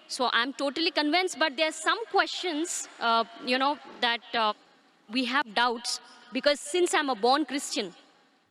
So I'm totally convinced, but there are some questions, that we have doubts, because since I'm a born Christian,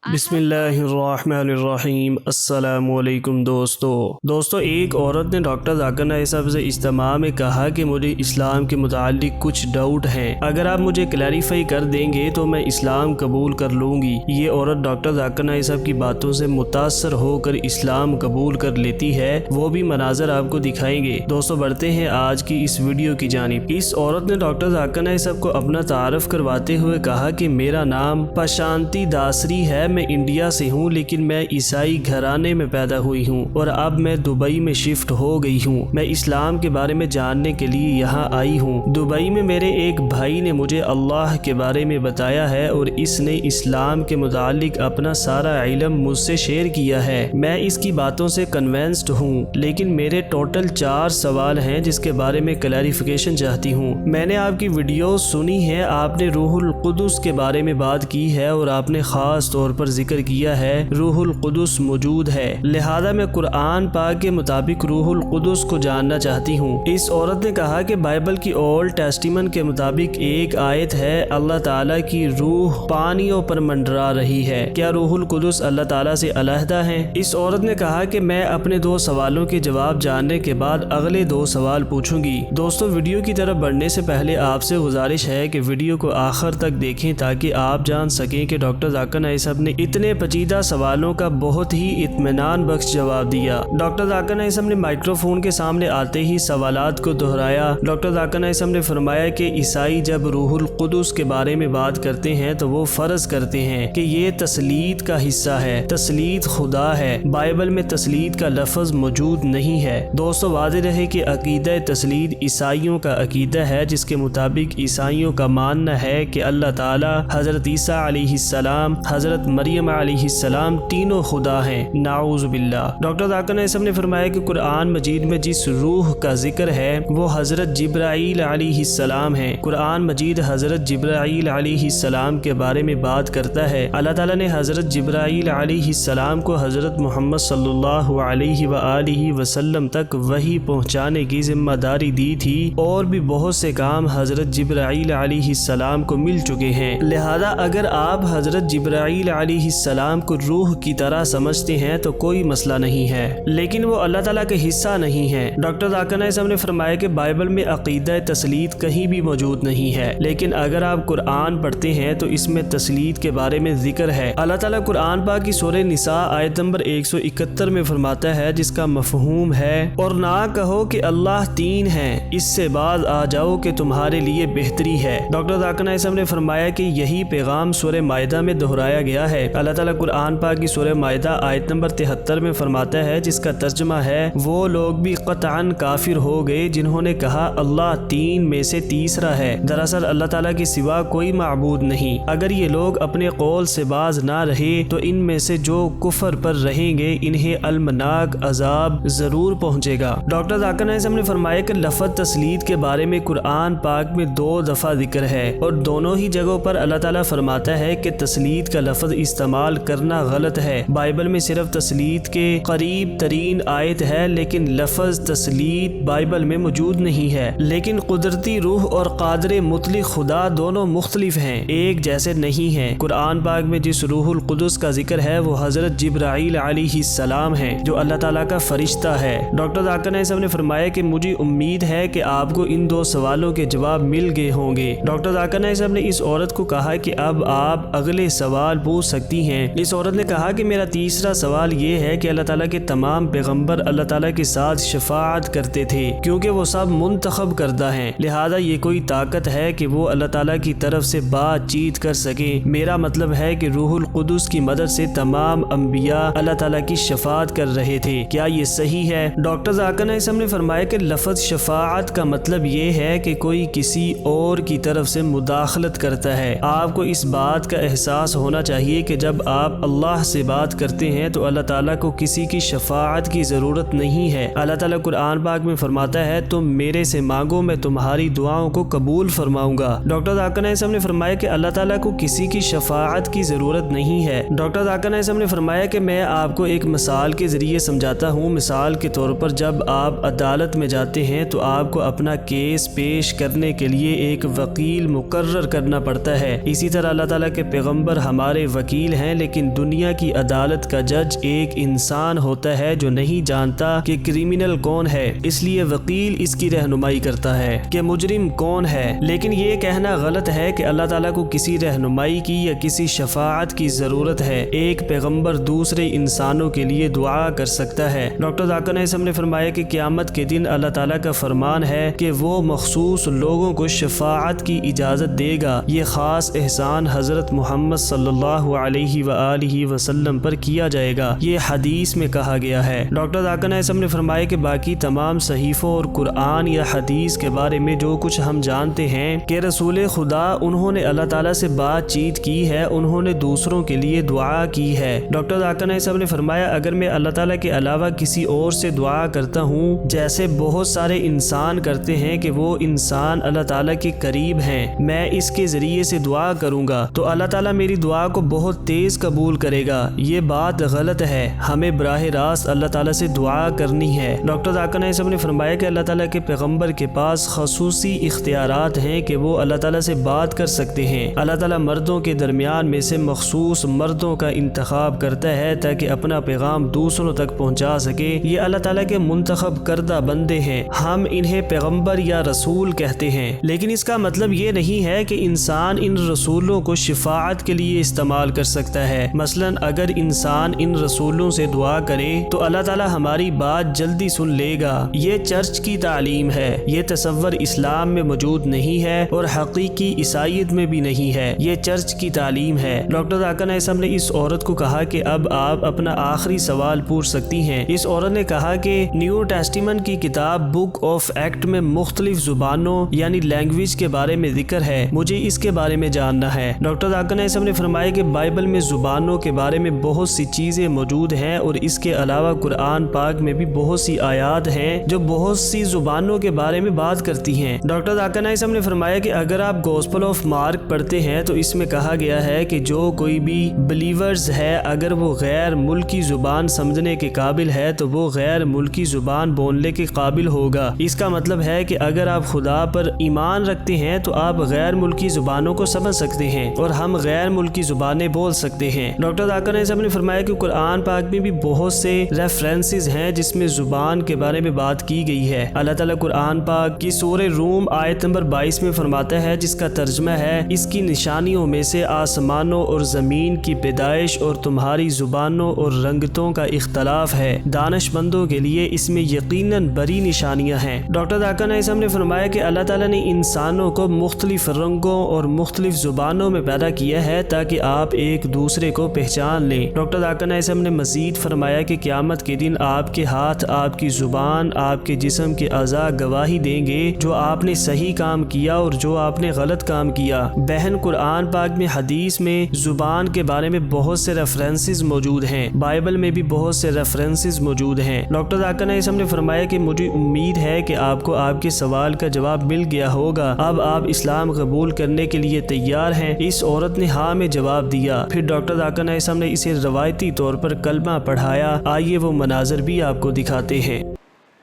بسم اللہ الرحمن الرحیم۔ السلام علیکم دوستو ایک عورت نے ڈاکٹر ذاکر نائک صاحب سے اجتماع میں کہا کہ مجھے اسلام کے متعلق کچھ ڈاؤٹ ہیں، اگر آپ مجھے کلیریفائی کر دیں گے تو میں اسلام قبول کر لوں گی۔ یہ عورت ڈاکٹر ذاکر نائک صاحب کی باتوں سے متاثر ہو کر اسلام قبول کر لیتی ہے، وہ بھی مناظر آپ کو دکھائیں گے۔ دوستو بڑھتے ہیں آج کی اس ویڈیو کی جانب۔ اس عورت نے ڈاکٹر ذاکر نائک صاحب کو اپنا تعارف کرواتے ہوئے کہا کہ میرا نام پرشانتی داسری ہے، میں انڈیا سے ہوں، لیکن میں عیسائی گھرانے میں پیدا ہوئی ہوں اور اب میں دبئی میں شفٹ ہو گئی ہوں۔ میں اسلام کے بارے میں جاننے کے لیے یہاں آئی ہوں۔ دبئی میں میرے ایک بھائی نے مجھے اللہ کے بارے میں بتایا ہے اور اس نے اسلام کے متعلق اپنا سارا علم مجھ سے شیئر کیا ہے۔ میں اس کی باتوں سے کنونسڈ ہوں، لیکن میرے ٹوٹل 4 سوال ہیں جس کے بارے میں کلیریفیکیشن چاہتی ہوں۔ میں نے آپ کی ویڈیو سنی ہے، آپ نے روح القدس کے بارے میں بات کی ہے اور آپ نے خاص طور پر ذکر کیا ہے روح القدس موجود ہے، لہذا میں قرآن پاک کے مطابق روح القدس کو جاننا چاہتی ہوں۔ اس عورت نے کہا کہ بائبل کی اولڈ ٹیسٹیمن کے مطابق ایک آیت ہے، اللہ تعالیٰ کی روح پانیوں پر منڈرا رہی ہے، کیا روح القدس اللہ تعالیٰ سے علیحدہ ہیں؟ اس عورت نے کہا کہ میں اپنے 2 سوالوں کے جواب جاننے کے بعد اگلے 2 سوال پوچھوں گی۔ دوستو ویڈیو کی طرف بڑھنے سے پہلے آپ سے گزارش ہے کہ ویڈیو کو آخر تک دیکھیں تاکہ آپ جان سکیں کہ ڈاکٹر ذاکر نائک صاحب نے اتنے پیچیدہ سوالوں کا بہت ہی اطمینان بخش جواب دیا۔ ڈاکٹر ذاکر نائک صاحب نے مائکرو فون کے سامنے آتے ہی سوالات کو دہرایا۔ ڈاکٹر ذاکر نائک صاحب نے فرمایا کہ عیسائی جب روح القدس کے بارے میں بات کرتے ہیں تو وہ فرض کرتے ہیں کہ یہ تسلیت کا حصہ ہے، تسلیت خدا ہے، بائبل میں تسلیت کا لفظ موجود نہیں ہے۔ دوستو واضح رہے کہ عقیدہ تسلیت عیسائیوں کا عقیدہ ہے، جس کے مطابق عیسائیوں کا ماننا ہے کہ اللہ تعالیٰ، حضرت عیسیٰ علیہ السلام، حضرت مریم علیہ السلام تینوں خدا ہیں، نعوذ باللہ۔ ڈاکٹر ذاکر نائک صاحب نے فرمایا کہ قرآن مجید میں جس روح کا ذکر ہے وہ حضرت جبرائیل علیہ السلام ہیں۔ قرآن مجید حضرت جبرائیل علیہ السلام کے بارے میں بات کرتا ہے۔ اللہ تعالیٰ نے حضرت جبرائیل علیہ السلام کو حضرت محمد صلی اللہ علیہ وآلہ وسلم تک وحی پہنچانے کی ذمہ داری دی تھی، اور بھی بہت سے کام حضرت جبرائیل علیہ السلام کو مل چکے ہیں، لہذا اگر آپ حضرت جبرائیل علیہ السلام کو روح کی طرح سمجھتے ہیں تو کوئی مسئلہ نہیں ہے، لیکن وہ اللہ تعالیٰ کا حصہ نہیں ہے۔ ڈاکٹر ذاکر نائک صاحب نے فرمایا کہ بائبل میں عقیدہ تسلیت کہیں بھی موجود نہیں ہے، لیکن اگر آپ قرآن پڑھتے ہیں تو اس میں تسلیت کے بارے میں ذکر ہے۔ اللہ تعالیٰ قرآن پاک کی سورہ نساء آیت نمبر 171 میں فرماتا ہے، جس کا مفہوم ہے، اور نہ کہو کہ اللہ 3 ہیں، اس سے باز آ جاؤ کہ تمہارے لیے بہتری ہے۔ ڈاکٹر ذاکر نائک صاحب نے فرمایا کہ یہی پیغام سورہ مائدہ میں دہرایا گیا ہے۔ اللہ تعالیٰ قرآن پاک کی سورہ مائدہ آیت نمبر 73 میں فرماتا ہے، جس کا ترجمہ ہے، وہ لوگ بھی قطعاً کافر ہو گئے جنہوں نے کہا اللہ 3 میں سے تیسرا ہے، دراصل اللہ تعالیٰ کے سوا کوئی معبود نہیں۔ اگر یہ لوگ اپنے قول سے باز نہ رہے تو ان میں سے جو کفر پر رہیں گے انہیں المناک عذاب ضرور پہنچے گا۔ ڈاکٹر ذاکر نائک صاحب نے فرمایا کہ لفظ تسلیت کے بارے میں قرآن پاک میں 2 دفعہ ذکر ہے، اور دونوں ہی جگہوں پر اللہ تعالیٰ فرماتا ہے کہ تسلیت کا لفظ استعمال کرنا غلط ہے۔ بائبل میں صرف تسلیت کے قریب ترین آیت ہے، لیکن لفظ تسلیت بائبل میں موجود نہیں ہے۔ لیکن قدرتی روح اور قادر مطلق خدا دونوں مختلف ہیں، ایک جیسے نہیں ہیں۔ قرآن پاک میں جس روح القدس کا ذکر ہے وہ حضرت جبرائیل علیہ السلام ہے، جو اللہ تعالیٰ کا فرشتہ ہے۔ ڈاکٹر ذاکر نائک صاحب نے فرمایا کہ مجھے امید ہے کہ آپ کو ان 2 سوالوں کے جواب مل گئے ہوں گے۔ ڈاکٹر ذاکر نائک صاحب نے اس عورت کو کہا کہ اب آپ اگلے سوال پوچھ سکتی ہیں۔ اس عورت نے کہا کہ میرا تیسرا سوال یہ ہے کہ اللہ تعالیٰ کے تمام پیغمبر اللہ تعالیٰ کے ساتھ شفاعت کرتے تھے، کیونکہ وہ سب منتخب کردہ ہیں، لہذا یہ کوئی طاقت ہے کہ وہ اللہ تعالیٰ کی طرف سے بات چیت کر سکیں؟ میرا مطلب ہے کہ روح القدس کی مدد سے تمام انبیاء اللہ تعالیٰ کی شفاعت کر رہے تھے، کیا یہ صحیح ہے؟ ڈاکٹر ذاکر نائک صاحب نے فرمایا کہ لفظ شفاعت کا مطلب یہ ہے کہ کوئی کسی اور کی طرف سے مداخلت کرتا ہے۔ آپ کو اس بات کا احساس ہونا چاہیے کہ جب آپ اللہ سے بات کرتے ہیں تو اللہ تعالیٰ کو کسی کی شفاعت کی ضرورت نہیں ہے۔ اللہ تعالیٰ قرآن پاک میں فرماتا ہے تم میرے سے مانگو میں تمہاری دعاؤں کو قبول فرماؤں گا۔ ڈاکٹر ذاکر نائک صاحب نے فرمایا کہ اللہ تعالیٰ کو کسی کی شفاعت کی ضرورت نہیں ہے۔ ڈاکٹر ذاکر نائک صاحب نے فرمایا کہ میں آپ کو ایک مثال کے ذریعے سمجھاتا ہوں۔ مثال کے طور پر جب آپ عدالت میں جاتے ہیں تو آپ کو اپنا کیس پیش کرنے کے لیے ایک وکیل مقرر کرنا پڑتا ہے۔ اسی طرح اللہ تعالیٰ کے پیغمبر ہمارے وکیل ہیں، لیکن دنیا کی عدالت کا جج ایک انسان ہوتا ہے جو نہیں جانتا کہ کرمینل کون ہے، اس لیے وکیل اس کی رہنمائی کرتا ہے کہ مجرم کون ہے۔ لیکن یہ کہنا غلط ہے کہ اللہ تعالیٰ کو کسی رہنمائی کی یا کسی شفاعت کی ضرورت ہے۔ ایک پیغمبر دوسرے انسانوں کے لیے دعا کر سکتا ہے۔ ڈاکٹر ذاکر نائک صاحب نے فرمایا کہ قیامت کے دن اللہ تعالیٰ کا فرمان ہے کہ وہ مخصوص لوگوں کو شفاعت کی اجازت دے گا۔ یہ خاص احسان حضرت محمد صلی اللہ علیہ وآلہ وسلم پر کیا جائے گا، یہ حدیث میں کہا گیا ہے۔ ڈاکٹر ذاکر نائک صاحب نے فرمایا کہ باقی تمام صحیفوں اور قرآن یا حدیث کے بارے میں جو کچھ ہم جانتے ہیں کہ رسول خدا انہوں نے اللہ تعالیٰ سے بات چیت کی ہے، انہوں نے دوسروں کے لیے دعا کی ہے۔ ڈاکٹر ذاکر نائک صاحب نے فرمایا اگر میں اللہ تعالیٰ کے علاوہ کسی اور سے دعا کرتا ہوں جیسے بہت سارے انسان کرتے ہیں کہ وہ انسان اللہ تعالیٰ کے قریب ہیں، میں اس کے ذریعے سے دعا کروں گا تو اللہ تعالیٰ میری دعا کو بہت تیز قبول کرے گا۔ یہ بات غلط ہے، ہمیں براہ راست اللہ تعالیٰ سے دعا کرنی ہے۔ ڈاکٹر ذاکر نائک صاحب نے فرمایا کہ اللہ تعالیٰ کے پیغمبر کے پاس خصوصی اختیارات ہیں کہ وہ اللہ تعالیٰ سے بات کر سکتے ہیں۔ اللہ تعالیٰ مردوں کے درمیان میں سے مخصوص مردوں کا انتخاب کرتا ہے تاکہ اپنا پیغام دوسروں تک پہنچا سکے۔ یہ اللہ تعالیٰ کے منتخب کردہ بندے ہیں، ہم انہیں پیغمبر یا رسول کہتے ہیں، لیکن اس کا مطلب یہ نہیں ہے کہ انسان ان رسولوں کو شفاعت کے لیے استعمال کر سکتا ہے۔ مثلا اگر انسان ان رسولوں سے دعا کرے تو اللہ تعالیٰ ہماری بات جلدی سن لے گا۔ یہ چرچ کی تعلیم ہے، یہ تصور اسلام میں موجود نہیں ہے اور حقیقی عیسائیت میں بھی نہیں ہے، یہ چرچ کی تعلیم ہے۔ ڈاکٹر ذاکر نائک صاحب نے اس عورت کو کہا کہ اب آپ اپنا آخری سوال پوچھ سکتی ہیں۔ اس عورت نے کہا کہ نیو ٹیسٹیمنٹ کی کتاب بک آف ایکٹ میں مختلف زبانوں یعنی لینگویج کے بارے میں ذکر ہے، مجھے اس کے بارے میں جاننا ہے۔ ڈاکٹر ذاکر نائک صاحب نے فرمایا کہ بائبل میں زبانوں کے بارے میں بہت سی چیزیں موجود ہیں اور اس کے علاوہ قرآن پاک میں بھی بہت سی آیات ہیں جو بہت سی زبانوں کے بارے میں بات کرتی ہیں۔ ڈاکٹر ذاکر نائک صاحب نے فرمایا کہ اگر آپ گوسپل آف مارک پڑھتے ہیں تو اس میں کہا گیا ہے کہ جو کوئی بھی بلیورز ہے اگر وہ غیر ملکی زبان سمجھنے کے قابل ہے تو وہ غیر ملکی زبان بولنے کے قابل ہوگا۔ اس کا مطلب ہے کہ اگر آپ خدا پر ایمان رکھتے ہیں تو آپ غیر ملکی زبانوں کو سمجھ سکتے ہیں اور ہم غیر ملکی زبانیں بول سکتے ہیں۔ ڈاکٹر ذاکر نائک صاحب نے فرمایا کہ قرآن پاک میں بھی بہت سے ریفرنسز ہیں جس میں زبان کے بارے میں بات کی گئی ہے۔ اللہ تعالیٰ قرآن پاک کی سورہ روم آیت نمبر 22 میں فرماتا ہے جس کا ترجمہ ہے اس کی نشانیوں میں سے آسمانوں اور زمین کی پیدائش اور تمہاری زبانوں اور رنگتوں کا اختلاف ہے، دانش مندوں کے لیے اس میں یقیناً بڑی نشانیاں ہیں۔ ڈاکٹر ذاکر نائک صاحب نے فرمایا کہ اللہ تعالیٰ نے انسانوں کو مختلف رنگوں اور مختلف زبانوں میں پیدا کیا ہے تاکہ آپ ایک دوسرے کو پہچان لیں۔ ڈاکٹر ذاکر نائک صاحب نے مزید فرمایا کہ قیامت کے دن آپ کے ہاتھ، آپ کی زبان، آپ کے جسم کے اعضاء گواہی دیں گے جو آپ نے صحیح کام کیا اور جو آپ نے غلط کام کیا۔ بہن قرآن پاک میں حدیث میں زبان کے بارے میں بہت سے ریفرنسز موجود ہیں، بائبل میں بھی بہت سے ریفرنسز موجود ہیں۔ ڈاکٹر ذاکر نائک صاحب نے فرمایا کہ مجھے امید ہے کہ آپ کو آپ کے سوال کا جواب مل گیا ہوگا، اب آپ اسلام قبول کرنے کے لیے تیار ہیں؟ اس عورت نے ہاں میں جواب دیا۔ پھر ڈاکٹر ذاکر نائک صاحب نے اسے روایتی طور پر کلمہ پڑھایا۔ آئیے وہ مناظر بھی آپ کو دکھاتے ہیں۔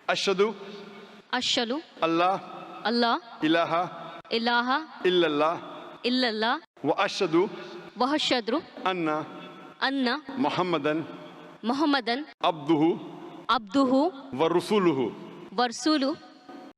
اشہدو اشہدو اللہ اللہ الہ الہ الا اللہ الا اللہ واشہدو واشہدو ان ان محمدن محمدن عبدہ عبدہ ورسولہ ورسولہ